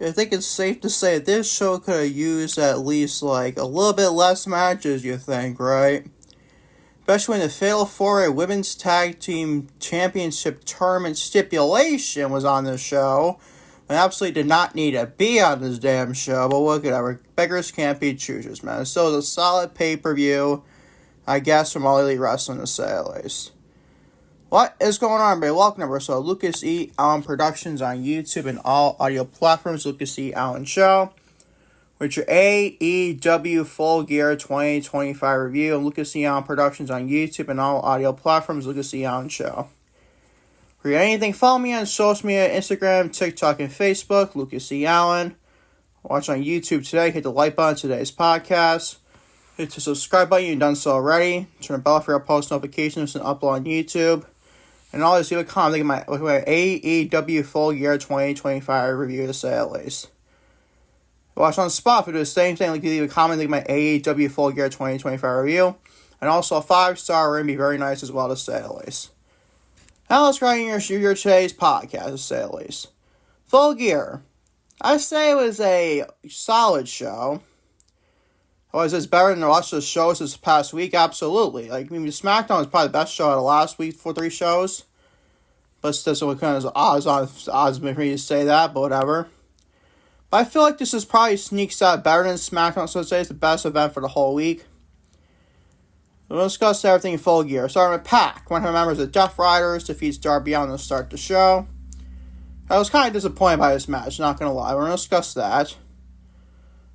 I think it's safe to say this show could have used at least, like, a little bit less matches, you think, right? Especially when the Fatal 4-Way Women's Tag Team Championship Tournament stipulation was on this show. I absolutely did not need to be on this damn show, but whatever. Beggars can't be choosers, man. It's still a solid pay-per-view, I guess, from All Elite Wrestling to say at least. What is going on, everybody? Welcome to episode Lucas E. Allen Productions on YouTube and all audio platforms. Lucas E. Allen Show. With your AEW Full Gear 2025 review. And Lucas E. Allen Productions on YouTube and all audio platforms. Lucas E. Allen Show. For anything, follow me on social media, Instagram, TikTok, and Facebook. Lucas E. Allen. Watch on YouTube today. Hit the like button on today's podcast. Hit the subscribe button if you've done so already. Turn the bell for your post notifications and upload on YouTube. And always leave a comment with my AEW Full Gear 2025 review to say at least. Watch on Spotify, do the same thing. Leave a comment with my AEW Full Gear 2025 review. And also a 5-star rating would be very nice as well to say at least. Now let's go into your today's podcast to say at least. Full Gear. I say it was a solid show. Was this better than the rest of the shows this past week? Absolutely. SmackDown was probably the best show out of last week for 3 shows. But still, what kind of odds for me to say that, but whatever. But I feel like this is probably sneaks out better than SmackDown, so I'd say it's the best event for the whole week. We'll discuss everything in Full Gear. Starting with Pac. One of the members of the Death Riders defeats Darby Allin to start the show. I was kind of disappointed by this match, not going to lie. We're going to discuss that.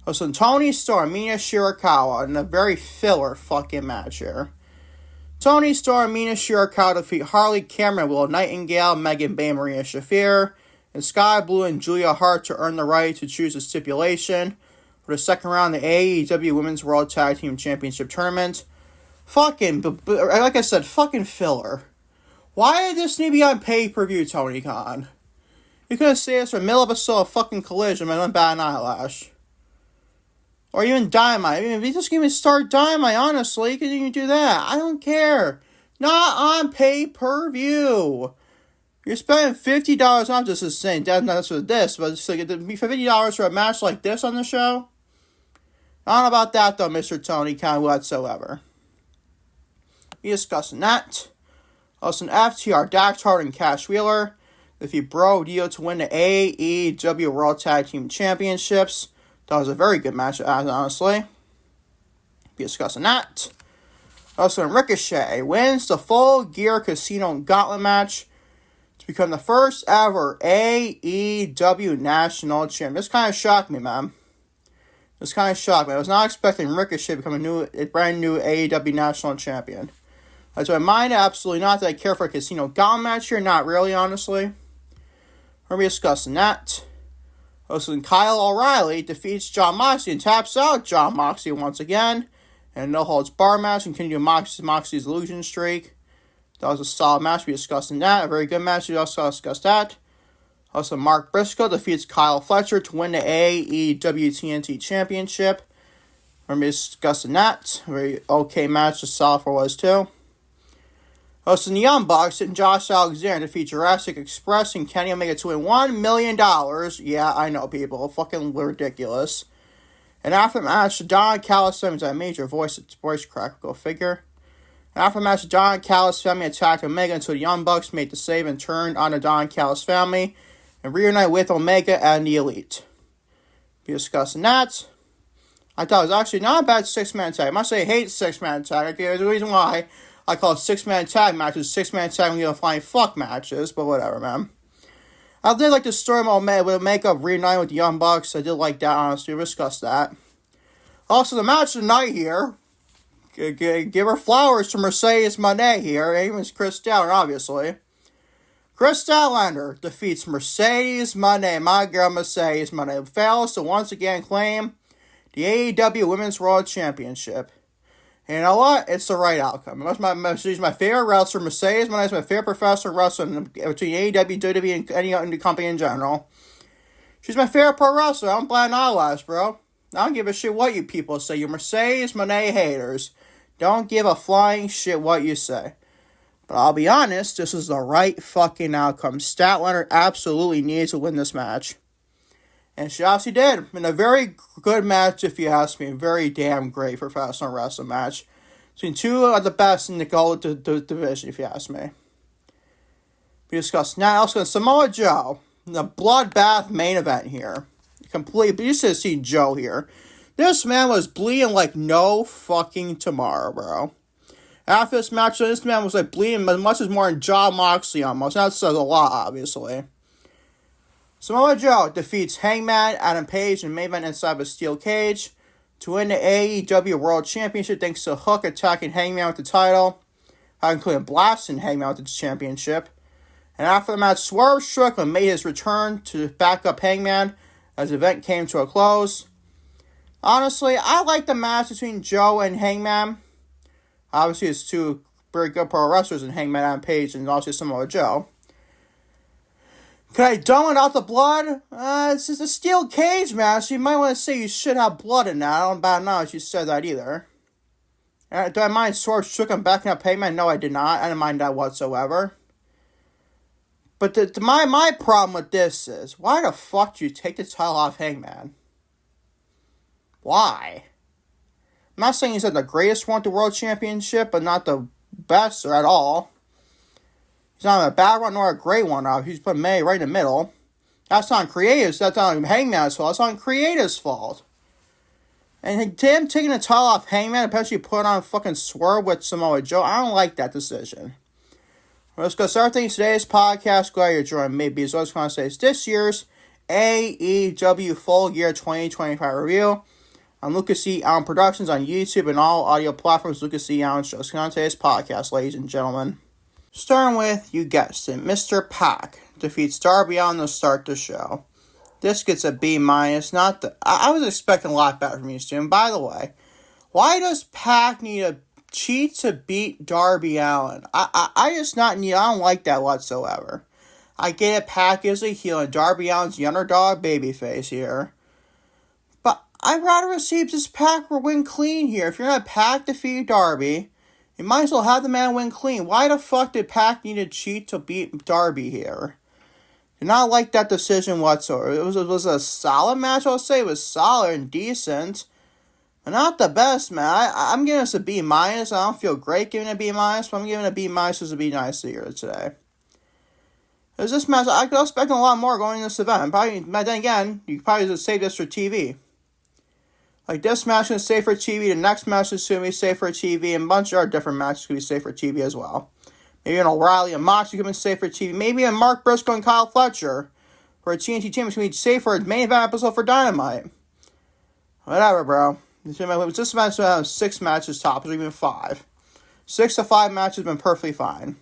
Also, Toni Storm Mina Shirakawa in a very filler fucking match here. Toni Storm Mina Shirakawa defeat Harley Cameron Willow Nightingale, Bayne Marianna Shafir, and Skye Blue Julia Hart to earn the right to choose a stipulation for the second round of the AEW Women's World Tag Team Championship Tournament. Like I said, fucking filler. Why did this need to be on pay-per-view, Tony Khan? You could have saved this for the middle episode of fucking Collision and went bat an eyelash. Or even Dynamite. If you just give me start Dynamite, honestly, could you do that? I don't care. Not on pay-per-view. You're spending $50 on just this thing. That's for this, but it's like $50 for a match like this on the show? I don't know about that, though, Mr. Tony Khan whatsoever. Be discussing that. Also, FTR, Dax Hart and Cash Wheeler defeat Brodido to win the AEW World Tag Team Championships. That was a very good match, honestly. Be discussing that. Also, Ricochet wins the Full Gear Casino Gauntlet match to become the first ever AEW National Champion. This kind of shocked me, man. I was not expecting Ricochet to become a brand new AEW National Champion. So I mind absolutely not that I care for a Casino Gauntlet match here. Not really, honestly. We're going to be discussing that. Also, Kyle O'Reilly defeats Jon Moxley and taps out Jon Moxley once again. And no holds bar match and continue Moxley's illusion streak. That was a solid match. We discussed that. A very good match. We also discussed that. Also, Mark Briscoe defeats Kyle Fletcher to win the AEW TNT Championship. We're going to be discussing that. A very okay match. Just solid for was too. Also, the Young Bucks and Josh Alexander defeat Jurassic Express and Kenny Omega to win $1 million. Yeah, I know, people. Fucking ridiculous. And after the match, Don Callis Family, a major voice crack, go figure. And after the match, Don Callis Family attacked Omega until the Young Bucks made the save and turned on the Don Callis Family and reunite with Omega and the Elite. Be discussing that. I thought it was actually not a bad 6-man tag. I must say I hate 6-man tag. There's a reason why I call it 6-man tag matches. 6-man tag when you're flying fuck matches, but whatever, man. I did like the story of Omega reuniting with the Young Bucks. I did like that, honestly. We'll discuss that. Also, the match tonight here. Give her flowers to Mercedes Moné here. Even Chris Statlander, obviously. Chris Statlander defeats Mercedes Moné. My girl Mercedes Moné fails to once again claim the AEW Women's World Championship. And you know what? It's the right outcome. She's my favorite wrestler. Mercedes Moné is my favorite professional wrestler between AEW, WWE, and any other company in general. She's my favorite pro wrestler. I'm blind eyelash, bro. I don't give a shit what you people say. You Mercedes Moné haters. Don't give a flying shit what you say. But I'll be honest, this is the right fucking outcome. Statlander absolutely needs to win this match. And she obviously did. In a very good match, if you ask me. Very damn great professional wrestling match. Between two of the best in the gold division, if you ask me. We discussed now also Samoa Joe. The bloodbath main event here. Complete. But you should have seen Joe here. This man was bleeding like no fucking tomorrow, bro. After this match, this man was like bleeding as much as more than Jon Moxley almost. That says a lot, obviously. Samoa Joe defeats Hangman Adam Page in main event inside of a steel cage to win the AEW World Championship thanks to Hook attacking Hangman with the title, including blasting Hangman with the championship. And after the match, Swerve Strickland made his return to back up Hangman as the event came to a close. Honestly, I like the match between Joe and Hangman. Obviously, it's two very good pro wrestlers in Hangman Adam Page and also Samoa Joe. Can I done without the blood? It's just a steel cage match. You might want to say you should have blood in that. I don't bad know if you said that either. Do I mind Swerve Strickland backing up Hangman? No, I did not. I didn't mind that whatsoever. But my problem with this is, why the fuck do you take the title off Hangman? Why? I'm not saying he's the greatest one at the World Championship, but not the best or at all. He's not a bad one nor a great one. He's put May right in the middle. That's not creative. That's not Hangman's fault. That's not Creative's fault. And him taking the title off Hangman and eventually put on fucking Swerve with Samoa Joe, I don't like that decision. Let's go start things today's podcast. Glad you're joining me because what I was going to say is this year's AEW Full Gear 2025 review on Lucas E. Allen Productions on YouTube and all audio platforms. Lucas E. Allen Show. Let's go on today's podcast, ladies and gentlemen. Starting with, you guessed it, Mr. Pac defeats Darby Allin to start the show. This gets a B-. I was expecting a lot better from you, Stu. And by the way, why does Pac need a cheat to beat Darby Allin? I don't like that whatsoever. I get it, Pac is a heel and Darby Allin's the underdog babyface here. But I'd rather see this Pac win clean here. If you're going to Pac defeat Darby, you might as well have the man win clean. Why the fuck did Pac need to cheat to beat Darby here? Did not like that decision whatsoever. It was a solid match, I'll say. It was solid and decent. But not the best, man. I'm giving this a B-. I don't feel great giving it a B-, but I'm giving it a B- as a B nice here today. Because this match, I could expect a lot more going in this event. But then again, you could probably just save this for TV. Like, this match is safe for TV, the next match is going to be safe for TV, and a bunch of other different matches could be safe for TV as well. Maybe an O'Reilly and Moxley could be safe for TV. Maybe a Mark Briscoe and Kyle Fletcher for a TNT Championship could be safe for a main event episode for Dynamite. Whatever, bro. This match will have 6 matches tops, or even 5. 6 to 5 matches have been perfectly fine.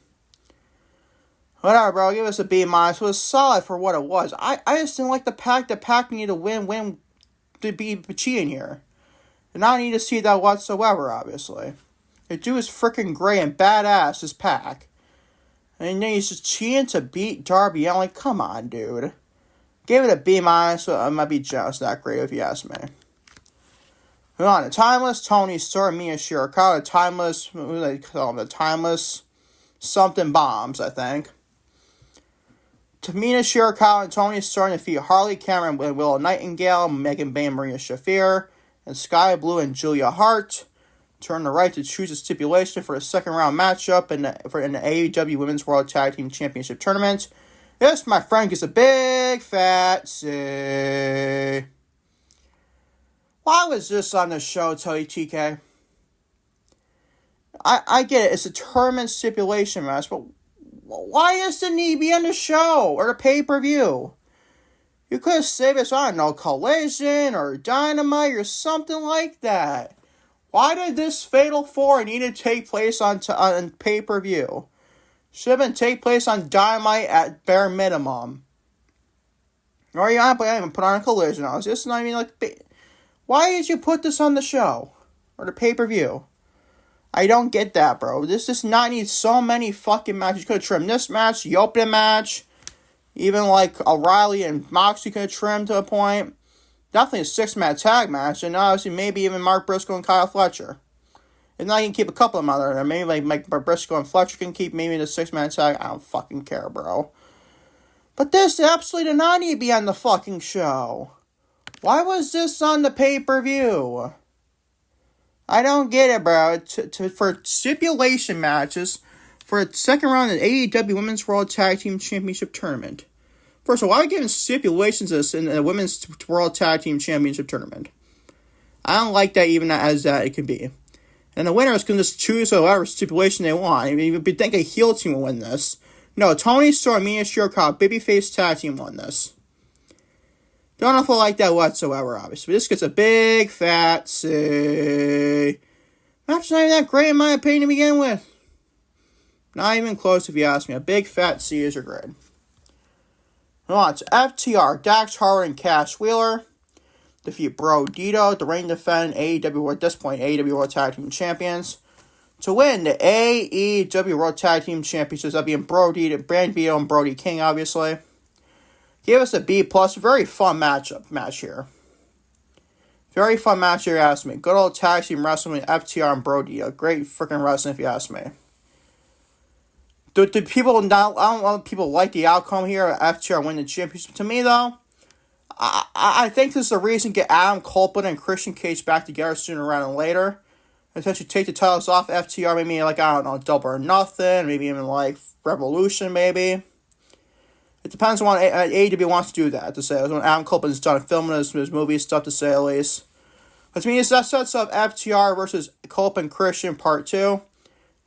Whatever, bro. Give us a B-. It was solid for what it was. I just didn't like the Pac needed to win to be cheating here. And I don't need to see that whatsoever, obviously. The dude is freaking great and badass as Pac. And then he's just cheating to beat Darby. I'm like, come on, dude. Gave it a B-, so I might be just that great if you ask me. Moving on to Timeless, Toni Storm Mina Shirakawa, Timeless, what do they call them? The Timeless something bombs, I think. Mina Shirakawa and Toni Storm defeat Harley Cameron Willow Nightingale, Bayne Marianna Shafir, and Skye Blue Julia Hart to earn the right to choose a stipulation for a second round matchup in the AEW Women's World Tag Team Championship Tournament. This, my friend, gets a big fat C. Why was this on the show, tell you, TK? I get it, it's a tournament stipulation match, but why does it need to be on the show or the pay-per-view? You could have saved us on no Collision or Dynamite or something like that. Why did this Fatal 4 need to take place on pay-per-view? Should have been take place on Dynamite at bare minimum. Or you not even put on a Collision. I was just not even like, why did you put this on the show or the pay-per-view? I don't get that, bro. This does not need so many fucking matches. You could have trimmed this match, the opening match. Even like O'Reilly and Moxley could have trimmed to a point. Definitely a 6-man tag match. And obviously maybe even Mark Briscoe and Kyle Fletcher. If not, you can keep a couple of them out there. Maybe like Briscoe and Fletcher can keep maybe the 6-man tag. I don't fucking care, bro. But this absolutely did not need to be on the fucking show. Why was this on the pay-per-view? I don't get it, bro. For stipulation matches for a second round of the AEW Women's World Tag Team Championship Tournament. First of all, why are we giving stipulations in the Women's World Tag Team Championship Tournament? I don't like that even as that it could be. And the winners can just choose whatever stipulation they want. I mean, you'd think a heel team will win this. No, Toni Storm Mina Shirakawa, babyface tag team won this. Don't know if I like that whatsoever, obviously. But this gets a big fat C. Match not even that great in my opinion to begin with. Not even close if you ask me. A big fat C is your grade. On to FTR, Dax Harwood and Cash Wheeler defeat Brodido, the reigning defending AEW at this point AEW World Tag Team Champions, to win the AEW World Tag Team Championships. That being Brodido, Brodido and Brody King, obviously. Gave us a B+. Very fun match here. Very fun match here, if you ask me. Good old tag team wrestling with FTR and Brodido. Great freaking wrestling, if you ask me. Do people not? I don't know if people like the outcome here of FTR winning the championship. To me, though, I think this is the reason to get Adam Copeland and Christian Cage back together sooner rather than later. Essentially take the titles off FTR, maybe like, I don't know, Double or Nothing, maybe even like Revolution, maybe. It depends on what AEW wants to do that, to say. When Adam Copeland's done filming his movie stuff, to say at least. But to me, that sets up FTR versus Copeland Christian Part 2.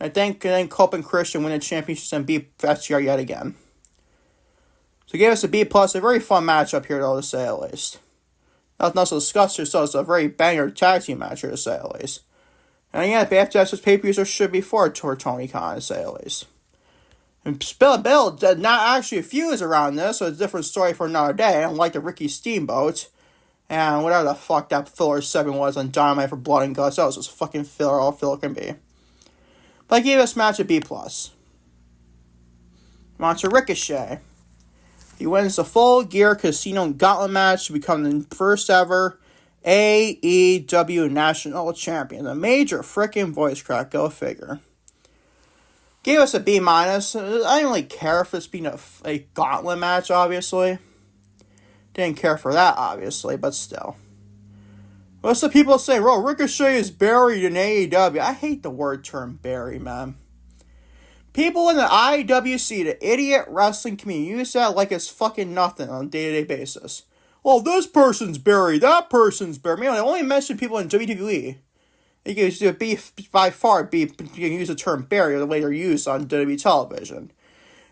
I think then Copeland Christian win the championships and beat FTR yet again. So give us a B+. A very fun matchup here, though, to say at least. Nothing else to discuss here, so it's a very banger tag team match here, to say at least. And again, BFTS pay-per-views there should be for Tony Khan, to say at least. And Bill did not actually fuse around this, so it's a different story for another day. I don't like the Ricky Steamboat. And whatever the fuck that filler 7 was on Dynamite for Blood and Guts, that was just fucking filler, all filler can be. But I gave this match a B+. On to Ricochet. He wins the Full Gear Casino Gauntlet match to become the first ever AEW National Champion. A major freaking voice crack, go figure. Gave us a B-. I didn't really care for this being a gauntlet match, obviously. Didn't care for that, obviously, but still. What's the people say? Bro, Ricochet is buried in AEW. I hate the word term bury, man. People in the IWC, the idiot wrestling community, use that like it's fucking nothing on a day-to-day basis. Well, this person's buried, that person's buried. I only mention people in WWE. You can use the term bury the way they're used on WWE television.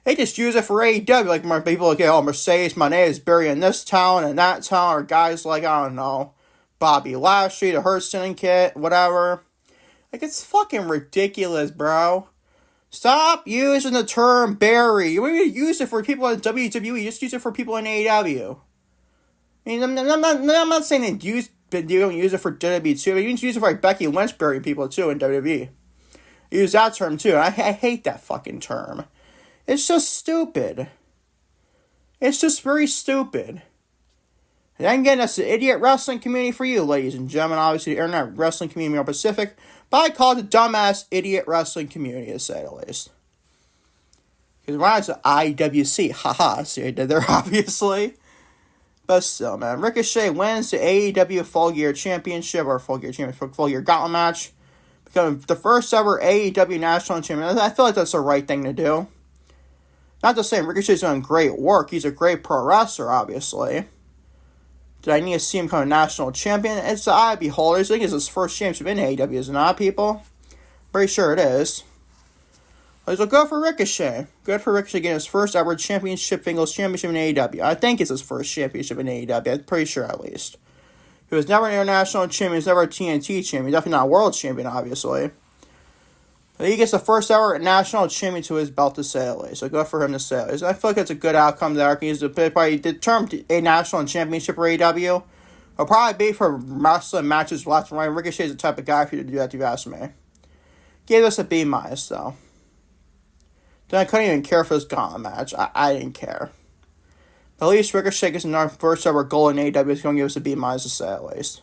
They just use it for AEW, like my people like, oh, Mercedes Moné is buried in this town and that town, or guys like, I don't know, Bobby Lashley, the Hurt Syndicate, whatever. Like, it's fucking ridiculous, bro. Stop using the term bury. You want to use it for people in WWE, just use it for people in AEW. I mean, I'm not saying they don't use it for WWE too, but you can use it for like Becky Lynch burying people too in WWE. Use that term too, and I hate that fucking term. It's just stupid. It's just very stupid. And again, that's the idiot wrestling community for you, ladies and gentlemen. Obviously, the internet wrestling community in Pacific, but I call it the dumbass idiot wrestling community, to say the least. Because when I was at IWC, haha, see what I did there, obviously. But still, man, Ricochet wins the AEW Full Gear Championship, or Full Gear Gauntlet match, becoming the first ever AEW National Champion. I feel like that's the right thing to do. Not to say Ricochet's doing great work. He's a great pro wrestler, obviously. Did I need to see him become a national champion? It's the eye of beholders. I think it's his first championship in AEW, is it not, people? Pretty sure it is. So good for Ricochet. Good for Ricochet getting his first ever singles championship in AEW. I think it's his first championship in AEW. I'm pretty sure, at least. He was never an international champion. He was never a TNT champion. Definitely not a world champion, obviously. But he gets the first ever national champion to his belt, to say at least. So good for him, to say at least. I feel like it's a good outcome there. He's probably determined a national championship for AEW. It'll probably be for wrestling matches left and right. Ricochet's the type of guy for you to do that, if you ask me. Gave us a B-, though. Then I couldn't even care for this gauntlet match. I didn't care. But at least Ricochet gets another first ever goal in AEW. Is going to give us a B- to say at least.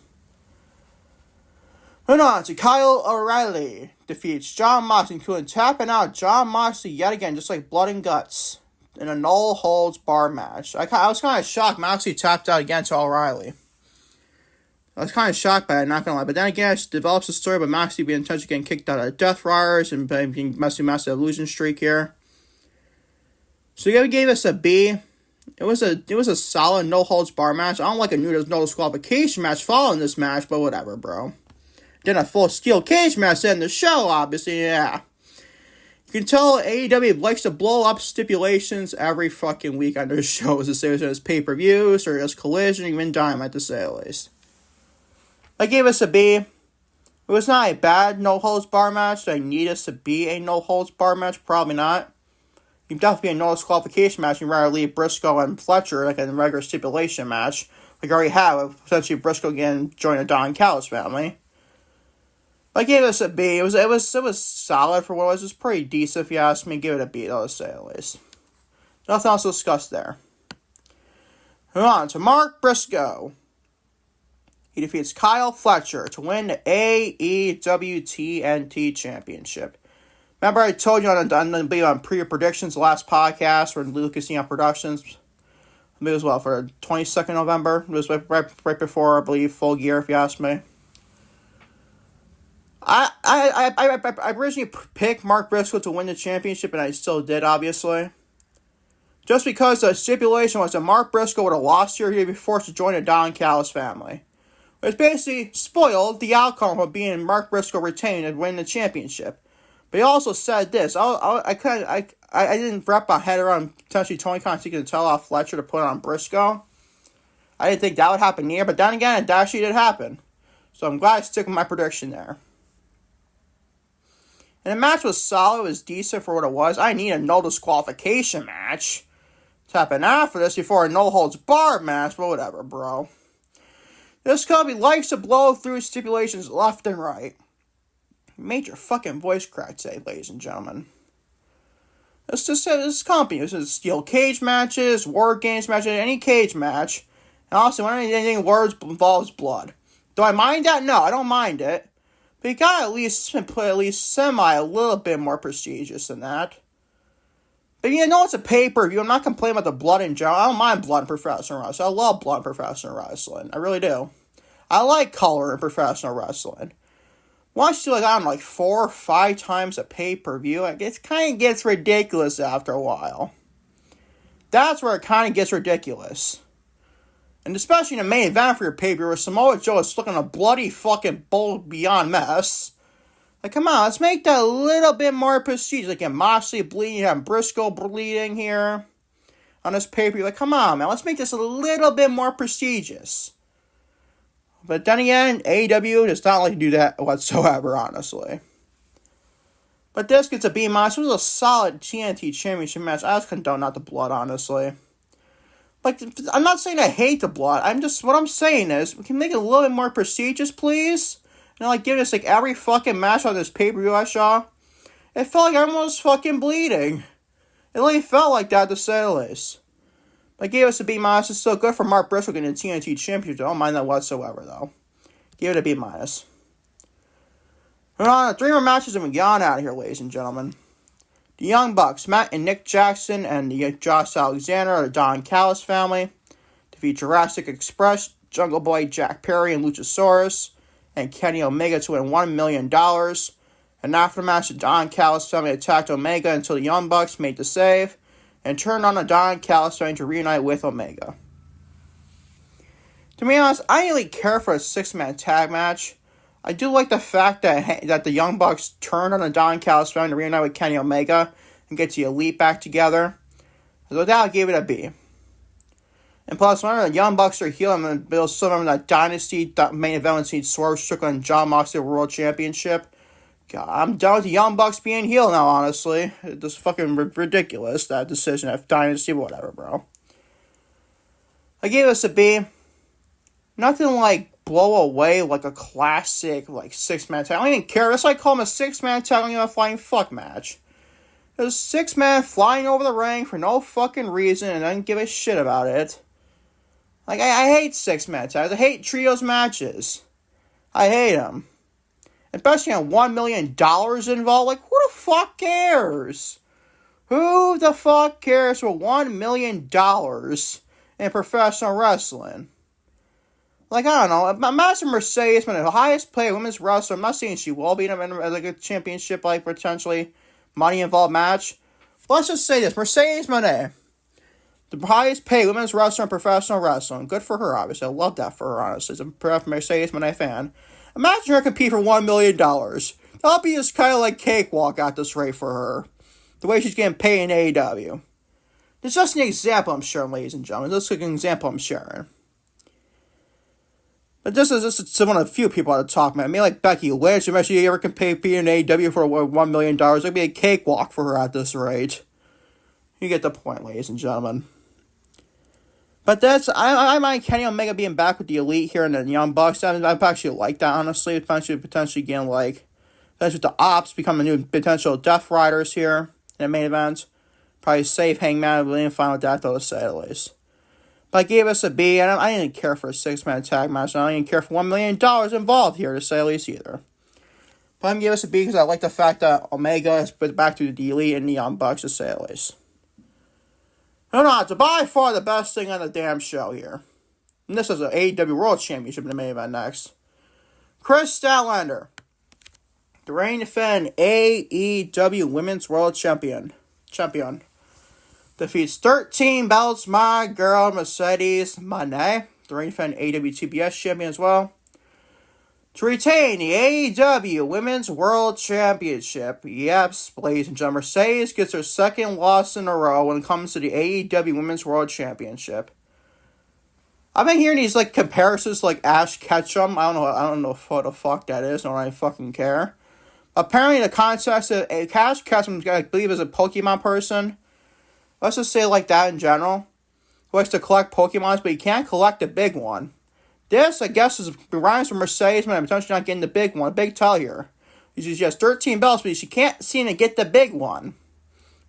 Moving on to Kyle O'Reilly defeats Jon Moxley, including tapping out Jon Moxley yet again, just like Blood and Guts, in a no holds bar match. I was kind of shocked Moxley tapped out again to O'Reilly. I was kind of shocked by it, not gonna lie. But then again, it develops a story about Moxley being intentionally getting kicked out of Death Riders and being massive illusion streak here. So he gave us a B. It was a solid no holds bar match. I don't like a no disqualification match following this match, but whatever, bro. Then a full steel cage match in the show, obviously, yeah. You can tell AEW likes to blow up stipulations every fucking week on their shows, to say it's pay-per-views or just Collision, even Dynamite, to say at least. I gave us a B. It was not a bad no-holds bar match. Did I need us to be a no-holds bar match? Probably not. You can definitely be a no disqualification match. You'd rather leave Briscoe and Fletcher like a regular stipulation match. Like I already have, essentially Briscoe again joining the Don Callis Family. I gave this a B. It was solid for what it was. It was pretty decent if you ask me. Give it a B, though, to say at least. Nothing else to discuss there. Moving on to Mark Briscoe. He defeats Kyle Fletcher to win the AEW TNT Championship. Remember I told you on pre-predictions last podcast for Gear Casino Productions? I mean, it was for the 22nd November. It was right before, I believe, Full Gear, if you ask me. I originally picked Mark Briscoe to win the championship, and I still did, obviously. Just because the stipulation was that Mark Briscoe would have lost here, he'd be forced to join the Don Callis family. Which basically spoiled the outcome of being Mark Briscoe retained and win the championship. But he also said this. I didn't wrap my head around potentially Tony Khan seeking to tell off Fletcher to put on Briscoe. I didn't think that would happen here, but then again, it actually did happen. So I'm glad I stick with my prediction there. And the match was solid. It was decent for what it was. I need a no disqualification match to happen after this before a no holds barred match, but whatever, bro. This company likes to blow through stipulations left and right. Major fucking voice crack today, ladies and gentlemen. This company. This is steel cage matches, war games matches, any cage match. And also, when anything words involves blood. Do I mind that? No, I don't mind it. But you gotta at least semi a little bit more prestigious than that. But you know it's a pay-per-view. I'm not complaining about the blood in general. I don't mind blood in professional wrestling. I love blood in professional wrestling. I really do. I like color in professional wrestling. Once you like 4 or 5 times a pay-per-view, it kind of gets ridiculous after a while. That's where it kind of gets ridiculous. And especially in the main event for your pay-per-view where Samoa Joe is looking a bloody fucking bull beyond mess. Like, come on, let's make that a little bit more prestigious. Like, Moxley bleeding, you have Briscoe bleeding here on this pay-per-view. Like, come on, man, let's make this a little bit more prestigious. But then again, AEW does not like to do that whatsoever, honestly. But this gets a B-. It was a solid TNT Championship match. I just condone not the blood, honestly. Like, I'm not saying I hate the blood. What I'm saying is, we can make it a little bit more prestigious, please? And, give this, every fucking match on this pay-per-view I saw. It felt like everyone was fucking bleeding. It really felt like that, to say the least. I gave us a B-. It's still good for Mark Briscoe getting the TNT Championship. I don't mind that whatsoever, though. Give it a B-. Moving on, 3 more matches and we're gone out of here, ladies and gentlemen. The Young Bucks, Matt and Nick Jackson, and the Josh Alexander of the Don Callis family defeat Jurassic Express, Jungle Boy, Jack Perry, and Luchasaurus, and Kenny Omega to win $1 million. And after the match, the Don Callis family attacked Omega until the Young Bucks made the save and turned on the Don Callis family to reunite with Omega. To be honest, I didn't really care for a 6-man tag match. I do like the fact that the Young Bucks turned on the Don Callis family to reunite with Kenny Omega and get the Elite back together. So that I gave it a B. And plus, whenever the Young Bucks are healing, and Bill still remember that Dynasty main event when he Swerve Strickland and Jon Moxley World Championship. God, I'm done with the Young Bucks being healed now, honestly. It's just fucking ridiculous, that decision at Dynasty, whatever, bro. I gave this a B. Nothing blow away like a classic 6-man tag. I don't even care. That's why I call him a 6-man tag. I don't even a flying fuck match. There's 6 men flying over the ring for no fucking reason and I don't give a shit about it. I hate 6-man tags. I hate trios matches. I hate them. Especially on $1 million involved. Who the fuck cares? Who the fuck cares for $1 million in professional wrestling? Like, I don't know. Imagine Mercedes, the highest paid women's wrestler. I'm not saying she will be in a championship, like, potentially money involved match. But let's just say this. Mercedes Moné, the highest paid women's wrestler in professional wrestling. Good for her, obviously. I love that for her, honestly. As a Mercedes Moné fan. Imagine her compete for $1 million. That'll be just kind of like cakewalk at this rate for her. The way she's getting paid in AEW. It's just an example I'm sharing, ladies and gentlemen. This is an example I'm sharing. But this is one of the few people to talk about. I mean, like Becky Lynch, if she ever compete in AEW for $1 million, it'd be a cakewalk for her at this rate. You get the point, ladies and gentlemen. But I mind Kenny Omega being back with the Elite here in the Young Bucks. I actually like that, honestly. Potentially getting, like, with the Ops becoming new potential Death Riders here in the main event. Probably save Hangman with the final death, though, to say the least. But I gave us a B, and I didn't care for a 6-man tag match, and I didn't care for $1 million involved here, to say the least, either. But I'm giving us a B because I like the fact that Omega is put back to the Elite and the Young Bucks, to say the least. No, it's by far the best thing on the damn show here. And this is an AEW World Championship in the main event next. Chris Statlander, the reigning defending AEW Women's World Champion, defeats 13 belts my girl Mercedes Moné, the reigning defending AEW TBS champion as well, to retain the AEW Women's World Championship. Yep, ladies and gentlemen, Mercedes gets her second loss in a row when it comes to the AEW Women's World Championship. I've been hearing these, like, comparisons like Ash Ketchum. I don't know what the fuck that is. I don't really fucking care. Apparently, the context of Ash Ketchum, I believe, is a Pokemon person. Let's just say like that in general. Who likes to collect Pokemons, but you can't collect the big one. This, I guess, rhymes from Mercedes, but I'm potentially not getting the big one. Big tell here. She has 13 belts, but she can't seem to get the big one.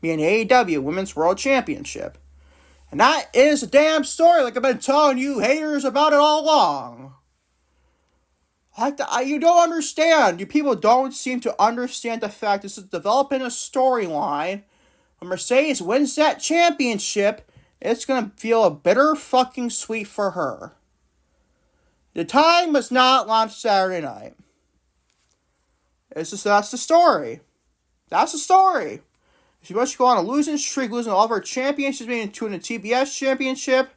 Being the AEW Women's World Championship. And that is a damn story, like I've been telling you haters about it all along. You don't understand. You people don't seem to understand the fact this is developing a storyline. When Mercedes wins that championship, it's going to feel a bitter fucking sweet for her. The time was not launched Saturday night. That's the story. That's the story. She must go on a losing streak, losing all of her championships, being to the TBS championship.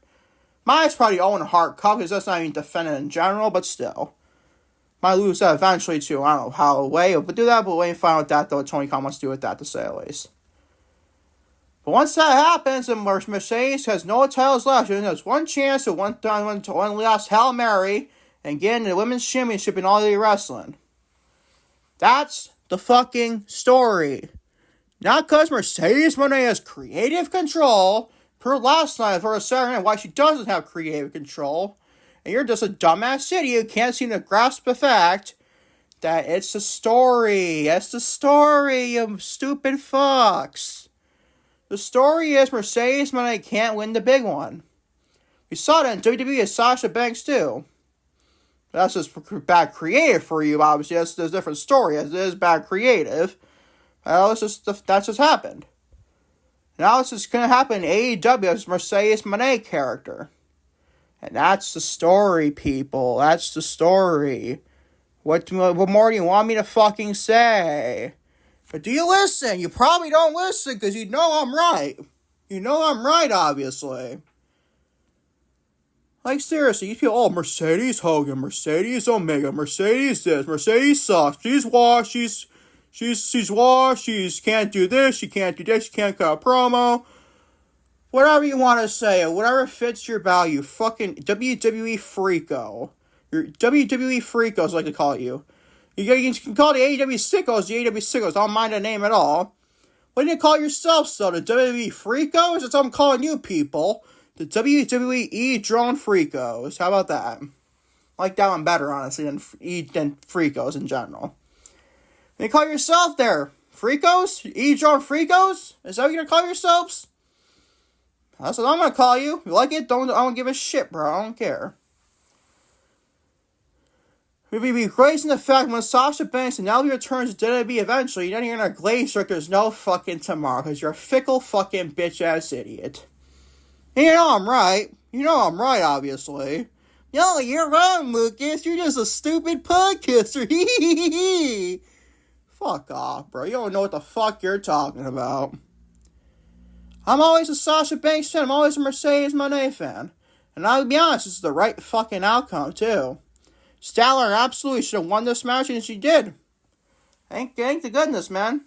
Mine's probably Owen Hart Cup, because that's not even defended in general, but still. Might lose that eventually too. I don't know how away, but do that, but wait and find out what that, though, Tony Khan wants to do with that, to say at least. But once that happens, and Mercedes has no titles left, and there's one chance to one last Hail Mary and get in the Women's Championship in All Elite Wrestling. That's the fucking story. Not because Mercedes Moné has creative control, per last night for a Saturday, why she doesn't have creative control, and you're just a dumbass idiot who can't seem to grasp the fact that it's the story. It's the story, you stupid fucks. The story is Mercedes Moné can't win the big one. We saw that in WWE with Sasha Banks too. That's just bad creative for you, obviously. That's a different story. It is bad creative. Well, that's just happened. Now it's just going to happen in AEW as Mercedes Moné character. And that's the story, people. That's the story. What more do you want me to fucking say? But do you listen? You probably don't listen because you know I'm right. You know I'm right, obviously. Like, seriously, you feel, Mercedes Hogan, Mercedes Omega, Mercedes this, Mercedes sucks, she's washed, she's washed, she can't do this, she can't do this, she can't cut a promo. Whatever you want to say, whatever fits your value, fucking WWE Freako. Your WWE Freakos, like to call you. You can call the AEW Sickos the AEW Sickos. I don't mind the name at all. What do you call yourself, though? The WWE Freakos? That's what I'm calling you people. The WWE Drone Freakos. How about that? I like that one better, honestly, than Freakos in general. You call yourself there Freakos? Drone Freakos? Is that what you're going to call yourselves? That's what I'm going to call you. If you like it, I don't give a shit, bro. I don't care. We'd be praising the fact when Sasha Banks and now returns to WWE eventually, then you're going to glaze like there's no fucking tomorrow because you're a fickle fucking bitch-ass idiot. And you know I'm right. You know I'm right, obviously. Yo, you're wrong, Lucas. You're just a stupid podcaster. Fuck off, bro. You don't know what the fuck you're talking about. I'm always a Sasha Banks fan. I'm always a Mercedes Moné fan. And I'll be honest, this is the right fucking outcome, too. Statler absolutely should have won this match, and she did. Thank the goodness, man.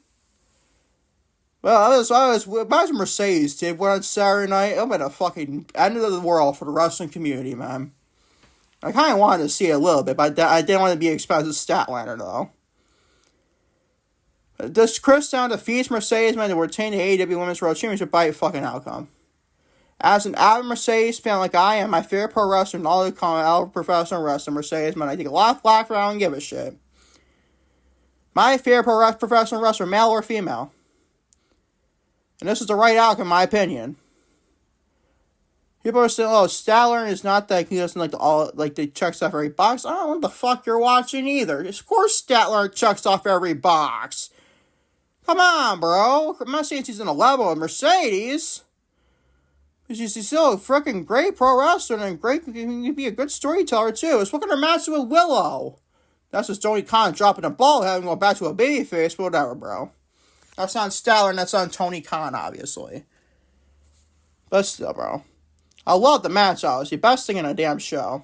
Well, I was Mercedes did win on Saturday night. It would have been a fucking end of the world for the wrestling community, man. I kind of wanted to see it a little bit, but I didn't want to be expensive Statlander, though. This Chris Down defeats Mercedes man to retain the AEW Women's World Championship by a fucking outcome. As an avid Mercedes fan like I am, my favorite pro wrestler and all the professional wrestler, Mercedes man, I take a lot of flack for I don't give a shit. My favorite professional wrestler, male or female. And this is the right outcome, in my opinion. People are saying, oh, Statler is not that he doesn't the checks off every box. I don't know what the fuck you're watching either. Of course Statler checks off every box. Come on, bro. I'm not saying she's in a level of Mercedes. She's still a freaking great pro wrestler and can be a good storyteller too. Let's look at her match with Willow. That's just Tony Khan dropping the ball, having to go back to a babyface, but whatever, bro. That's on Statler and that's on Tony Khan, obviously. But still, bro. I love the match, obviously. Best thing in a damn show.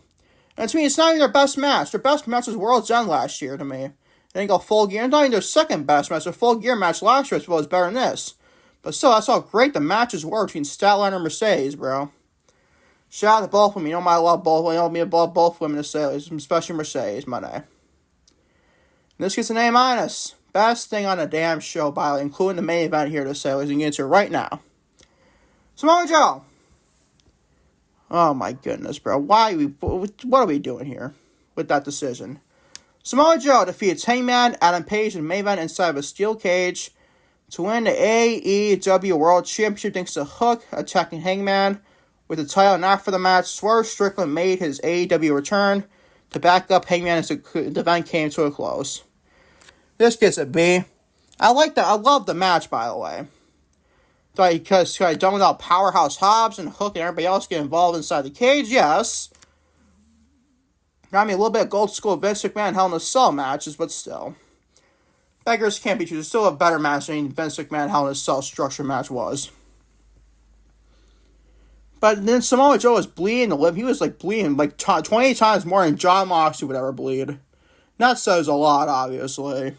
And to me, it's not even their best match. Their best match was World's End last year, to me. They didn't go Full Gear. It's not even their second best match. Their Full Gear match last year was better than this. But still, that's how great the matches were between Statler and Mercedes, bro. Shout out to both of them. You know I love both. You know me about both women to say, especially Mercedes, my day. This gets an A-. Best thing on a damn show, by including the main event here to say, we can get to right now. Samoa Joe. Oh my goodness, bro. What are we doing here with that decision? Samoa Joe defeats Hangman Adam Page in the main event inside of a steel cage to win the AEW World Championship thanks to Hook attacking Hangman with the title. And after the match, Swerve Strickland made his AEW return to back up Hangman as the event came to a close. This gets a B. I like that. I love the match, by the way. Because done without Powerhouse Hobbs and Hook and everybody else get involved inside the cage, yes. Got me a little bit of old school Vince McMahon Hell in a Cell matches, but still. Beggars can't be choosers. Still a better match than Vince McMahon Hell in a Cell structure match was. But then Samoa Joe was bleeding to live. He was bleeding 20 times more than Jon Moxley would ever bleed. That says a lot, obviously.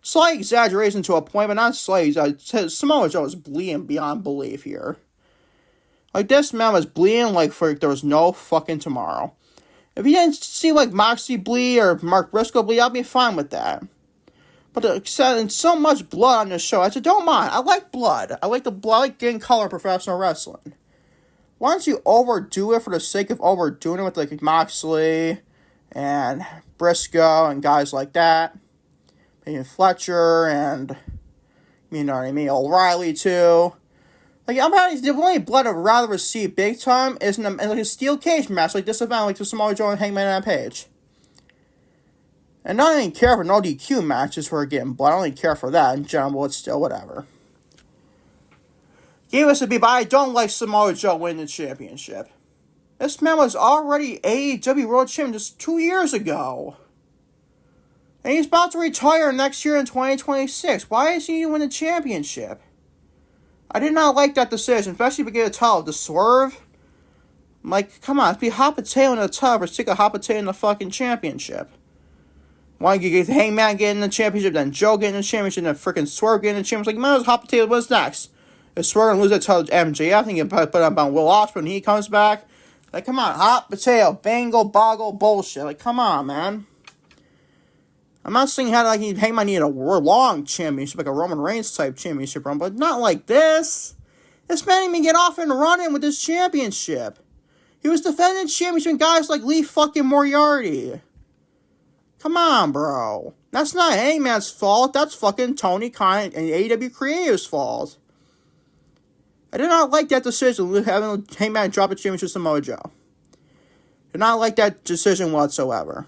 Slight exaggeration to a point, but not slight. Samoa Joe was bleeding beyond belief here. This man was bleeding there was no fucking tomorrow. If you didn't see Moxley bleed or Mark Briscoe bleed, I'd be fine with that. But so much blood on this show, I said, don't mind. I like blood. I like the blood. I like getting color in professional wrestling. Why don't you overdo it for the sake of overdoing it with Moxley and Briscoe and guys like that? And Fletcher and, you know what I mean, O'Reilly too. The only blood I'd rather receive big time is in a steel cage match like this event, like the Samoa Joe and Hangman and Page. And I don't even care for no DQ matches for getting blood. I don't even care for that in general, but still, whatever. Gave us a B, but I don't like Samoa Joe winning the championship. This man was already AEW World Champion just 2 years ago. And he's about to retire next year in 2026. Why is he win the championship? I did not like that decision, especially if we get a title to Swerve. Come on, be hot potato in the tub or stick a hot potato in the fucking championship. Why don't you get Hangman getting the championship, then Joe getting the championship, then freaking Swerve getting the championship? Man, hot potato, what's next? If Swerve and lose that title to MJF, I think you put up on Will Ospreay when he comes back. Come on, hot potato, bangle, boggle, bullshit. Come on, man. I'm not saying Hangman needed a long championship, like a Roman Reigns type championship run, but not like this. This man didn't even get off and running with this championship. He was defending championship with guys like Lee fucking Moriarty. Come on, bro. That's not Hangman's fault. That's fucking Tony Khan and AEW Creative's fault. I did not like that decision, having Hangman drop a championship to Samoa Joe. Did not like that decision whatsoever.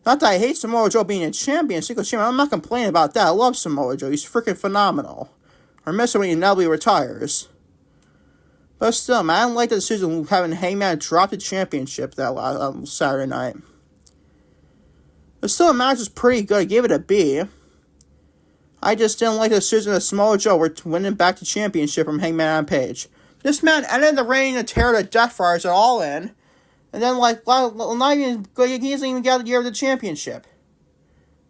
Not that I hate Samoa Joe being a champion, single champion. I'm not complaining about that. I love Samoa Joe. He's freaking phenomenal. I miss him when he inevitably retires. But still, man, I didn't like the decision of having Hangman drop the championship that Saturday night. But still, the match was pretty good. I gave it a B. I just didn't like the decision of Samoa Joe winning back the championship from Hangman on Page. This man ended the reign and tear the Death Friars at All In. And then, not even, he doesn't even get the year of the championship.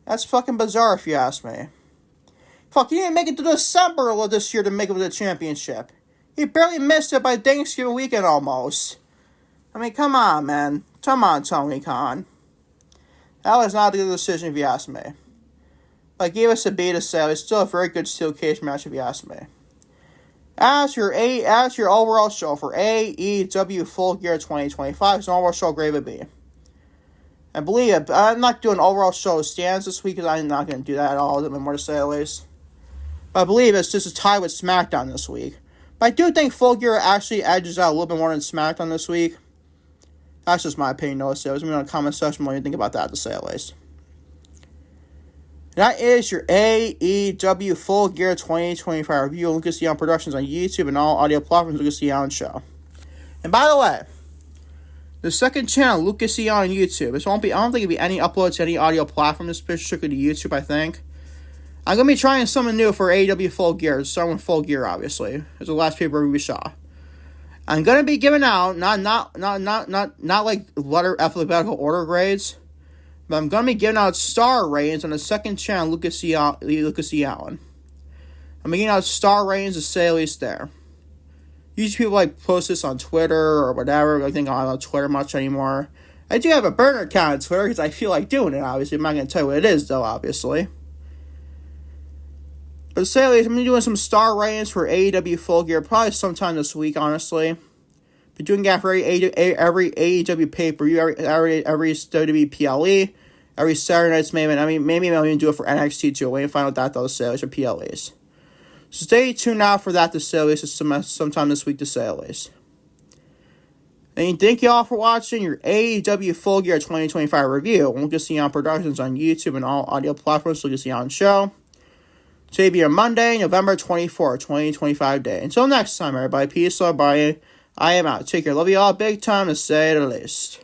That's fucking bizarre if you ask me. Fuck, he didn't make it to December of this year to make it with the championship. He barely missed it by Thanksgiving weekend almost. I mean, come on, man. Come on, Tony Khan. That was not a good decision if you ask me. But I gave us a B to say it's still a very good steel cage match if you ask me. As your overall show for AEW Full Gear 2025, it's an overall show grade of B. I believe I'm not doing overall show stands this week because I'm not going to do that at all. There's more to say at least. But I believe it's just a tie with SmackDown this week. But I do think Full Gear actually edges out a little bit more than SmackDown this week. That's just my opinion, though. So let me know in the comment section what you think about that to say at least. That is your AEW Full Gear 2025 review of Lucas Young Productions on YouTube and all audio platforms. Lucas Young Show. And by the way, the second channel, Lucas Young on YouTube. I don't think it'll be any uploads to any audio platform. This is strictly to YouTube, I think. I'm gonna be trying something new for AEW Full Gear. Starting with Full Gear, obviously. It's the last paper we saw. I'm gonna be giving out not like letter alphabetical order grades. But I'm going to be giving out star ratings on the second channel, Lucas Allen. I'm giving out star ratings to say at least there. Usually people post this on Twitter or whatever. I think I'm not on Twitter much anymore. I do have a burner account on Twitter because I feel like doing it, obviously. I'm not going to tell you what it is, though, obviously. But to say at least, I'm going to be doing some star ratings for AEW Full Gear probably sometime this week, honestly. But doing that for every AEW pay-per-view, every WWE PLE, every Saturday night's main event. I mean, maybe I'll even do it for NXT too. Wait and find out that those sales or PLEs. So stay tuned now for that to say at least sometime this week to say at least. And thank you all for watching your AEW Full Gear 2025 review. Lucas Young Productions on YouTube and all audio platforms. Lucas Young Show. Today be on Monday, November 24th, 2025 day. Until next time, everybody. Peace, love, bye. I am out. Take care. Love you all big time to say the least.